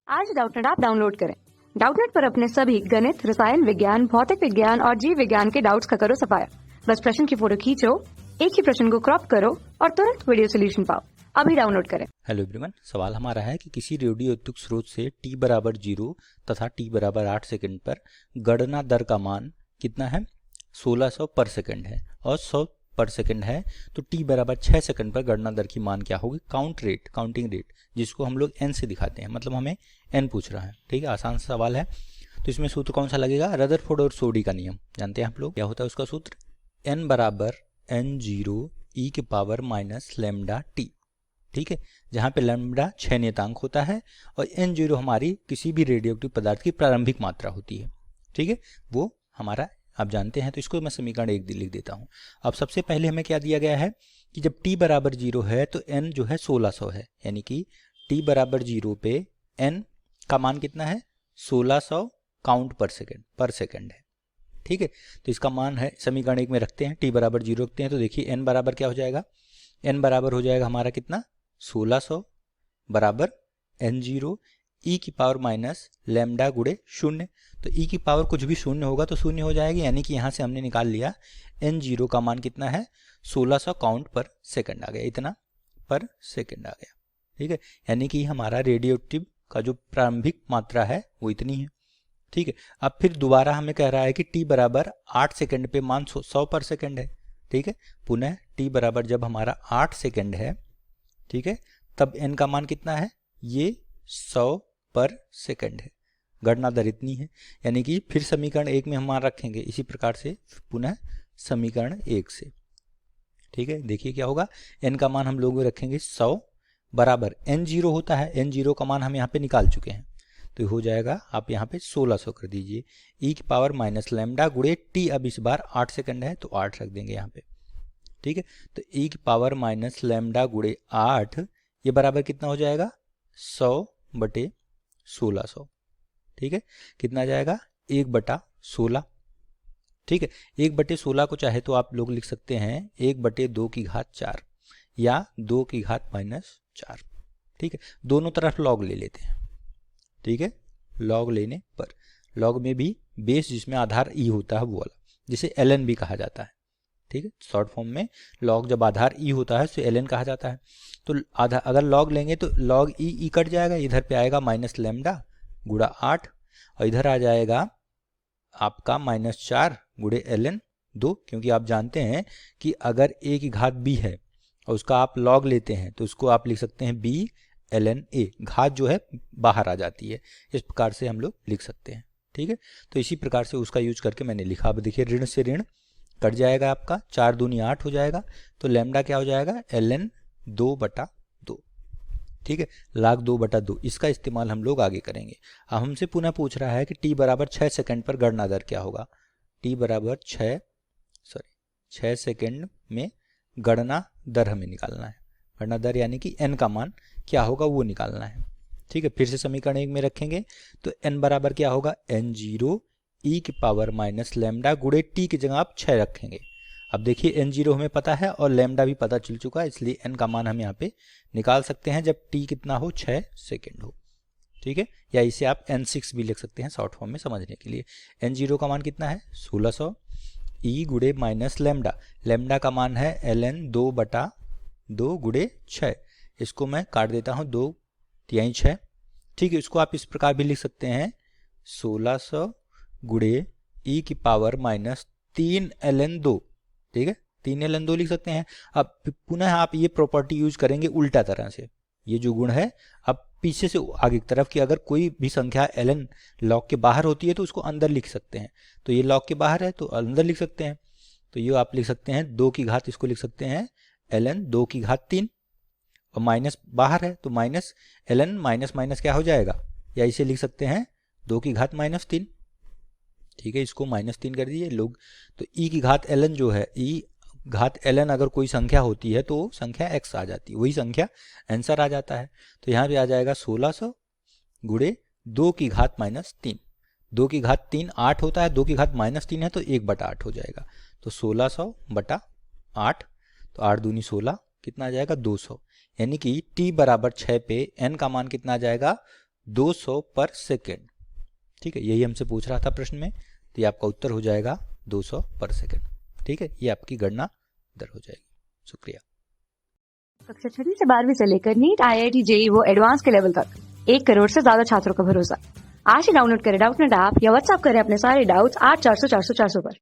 आज Doubtnut app download करें। Doubtnut पर अपने सभी गणित, रसायन विज्ञान, भौतिक विज्ञान और जीव विज्ञान के डाउट्स का करो सफाया। बस प्रश्न की फोटो खींचो, एक ही प्रश्न को क्रॉप करो और तुरंत वीडियो सोल्यूशन पाओ। अभी डाउनलोड करें। हेलो एवरीवन, सवाल हमारा है कि किसी रेडियोद्युक्त स्रोत से t बराबर 0 तथा t बराबर 8 सेकंड पर गणना दर का मान कितना है? 1600 पर सेकंड है और 100 पर सेकंड है, तो t बराबर 6 सेकंड पर गणना दर की मान क्या होगी? काउंटिंग रेट, जिसको हम लोग n से दिखाते हैं, मतलब हमें n पूछ रहा है। ठीक है, आसान सा सवाल है। तो इसमें सूत्र कौन सा लगेगा? रदरफोर्ड और सोडी का नियम जानते हैं आप लोग, क्या होता है उसका सूत्र? n बराबर n0 e के पावर माइनस लैम्डा t। ठीक है, जहाँ पे लैम्डा 6 नियतांक होता है और n0 हमारी किसी भी रेडियोएक्टिव पदार्थ की प्रारंभिक मात्रा होती है। ठीक है, वो हमारा आप जानते हैं। तो इसको मैं समीकरण 1 लिख देता हूँ। अब सबसे पहले हमें क्या दिया गया है कि जब t बराबर 0 है तो n जो है 1600 है, यानी कि t बराबर 0 पे n का मान कितना है? 1600 काउंट पर सेकेंड है। ठीक है, तो इसका मान है समीकरण 1 में रखते हैं, t बराबर 0 रखते हैं, तो देखिए n बराबर क्या हो जाएगा? n बराबर हो जाएगा हमारा कितना? 1600 बराबर n0 e की पावर माइनस लैम्डा गुणे 0। तो e की पावर कुछ भी 0 होगा तो 0 हो जाएगी, यानी कि यहाँ से हमने निकाल लिया n0 का मान कितना है? 1600 काउंट पर सेकंड आ गया, इतना पर सेकंड आ गया। ठीक है, यानी कि हमारा रेडियोएक्टिव का जो प्रारंभिक मात्रा है वो इतनी है। ठीक है, अब फिर दोबारा हमें कह रहा है कि t बराबर 8 सेकंड पे मान 100 पर सेकंड है। ठीक है, पुनः t बराबर जब हमारा 8 सेकंड है, ठीक है, तब n का मान कितना है? ये 100 पर सेकंड है। गणना दर इतनी है, यानी कि फिर समीकरण 1 में हम मान रखेंगे इसी प्रकार से, पुनः समीकरण 1 से। ठीक है, देखिए क्या होगा? n का मान हम लोग रखेंगे 100 बराबर n0 होता है, n0 का मान हम यहाँ पे निकाल चुके हैं, तो हो जाएगा आप यहाँ पे 1600 कर दीजिए, e की पावर माइनस लैम्डा गुणे t। अब इस बार 8 सेकंड है तो 8 रख देंगे यहाँ पे। ठीक है, तो e की पावर माइनस लैम्डा गुणे 8, ये बराबर कितना हो जाएगा? 100 बटे 1600। ठीक है, कितना आ जाएगा? 1/16। ठीक है, 1/16 को चाहे तो आप लोग लिख सकते हैं 1/2 की घात 4 या 2 की घात माइनस 4। ठीक है, दोनों तरफ लॉग ले लेते हैं। ठीक है, लॉग लेने पर लॉग में भी बेस जिसमें आधार ई होता है वो वाला, जिसे ln भी कहा जाता है। ठीक है, शॉर्ट फॉर्म में लॉग जब आधार ई होता है तो ln कहा जाता है। तो आधा अगर लॉग लेंगे तो लॉग ई कट जाएगा, इधर पे आएगा माइनस लैम्डा गुणा 8 और इधर आ जाएगा आपका -4 गुणे ln 2, क्योंकि आप जानते हैं कि अगर a की घात b है और उसका आप लॉग लेते हैं तो उसको आप लिख सकते हैं b ln a, घात जो है बाहर आ जाती है, इस प्रकार से हम लोग लिख सकते हैं। ठीक है, तो इसी प्रकार से उसका यूज करके मैंने लिखा। अब देखिए ऋण से ऋण कट जाएगा, आपका 4 दूनी 8 हो जाएगा, तो लैम्डा क्या हो जाएगा? ln 2/2। ठीक है, log 2/2, इसका इस्तेमाल हम लोग आगे करेंगे। अब हमसे पुनः पूछ रहा है कि t बराबर 6 सेकंड पर गणना दर क्या होगा? t बराबर 6 सेकंड में गणना दर हमें निकालना है। गणना दर यानी कि n का मान क्या होगा वो निकालना है। ठीक है, फिर से समीकरण 1 में रखेंगे तो n बराबर क्या होगा? n0 e की पावर माइनस लैम्डा गुणे t की जगह आप 6 रखेंगे। अब देखिए n0 हमें पता है और लैम्डा भी पता चल चुका है, इसलिए n का मान हम यहाँ पे निकाल सकते हैं जब t कितना हो? 6 सेकंड हो। ठीक है, या इसे आप n6 भी लिख सकते हैं शॉर्ट फॉर्म में समझने के लिए। n0 का मान कितना है? 1600 e गुणे माइनस लैम्डा, लैम्डा का मान है ln 2/2 गुणे 6। इसको मैं काट देता हूँ, 2 तिहाई 6। ठीक है, इसको आप इस प्रकार भी लिख सकते हैं 1600 गुणे e की पावर माइनस 3 ln 2। ठीक है, 3 ln 2 लिख सकते हैं। अब पुनः आप ये प्रॉपर्टी यूज करेंगे उल्टा तरह से, ये जो गुण है अब पीछे से आगे की तरफ की अगर कोई भी संख्या ln लॉग के बाहर होती है तो उसको अंदर लिख सकते हैं। तो ये लॉग के बाहर है तो अंदर लिख सकते हैं, तो ये आप लिख सकते हैं 2 की घात, इसको लिख सकते हैं ln 2 की घात 3, और माइनस बाहर है तो माइनस ln माइनस माइनस क्या हो जाएगा? या इसे लिख सकते हैं 2 की घात -3। ठीक है, इसको -3 कर दीजिए लोग, तो e की घात ln जो है, e घात ln अगर कोई संख्या होती है तो संख्या x आ जाती है, वही संख्या आंसर आ जाता है। तो यहाँ पे आ जाएगा 1600 गुणे 2 की घात -3। 2 की घात 3 8 होता है, 2 की घात -3 है तो 1/8 हो जाएगा, तो 1600/8, तो 8 दूनी 16, कितना आ जाएगा? 200। यानी कि t बराबर 6 पे n का मान कितना आ जाएगा? 200 पर सेकेंड। ठीक है, यही हमसे पूछ रहा था प्रश्न में, तो ये आपका उत्तर हो जाएगा 200 पर सेकेंड। ठीक है, ये आपकी गणना दर हो जाएगी। शुक्रिया। कक्षा 6 से 12वीं से लेकर नीट, IIT, JEE वो एडवांस के लेवल तक 1 करोड़ से ज्यादा छात्रों का भरोसा। आज ही डाउनलोड करें डाउटनेट ऐप या व्हाट्सएप करें अपने सारे डाउट्स 8400 400 400 पर।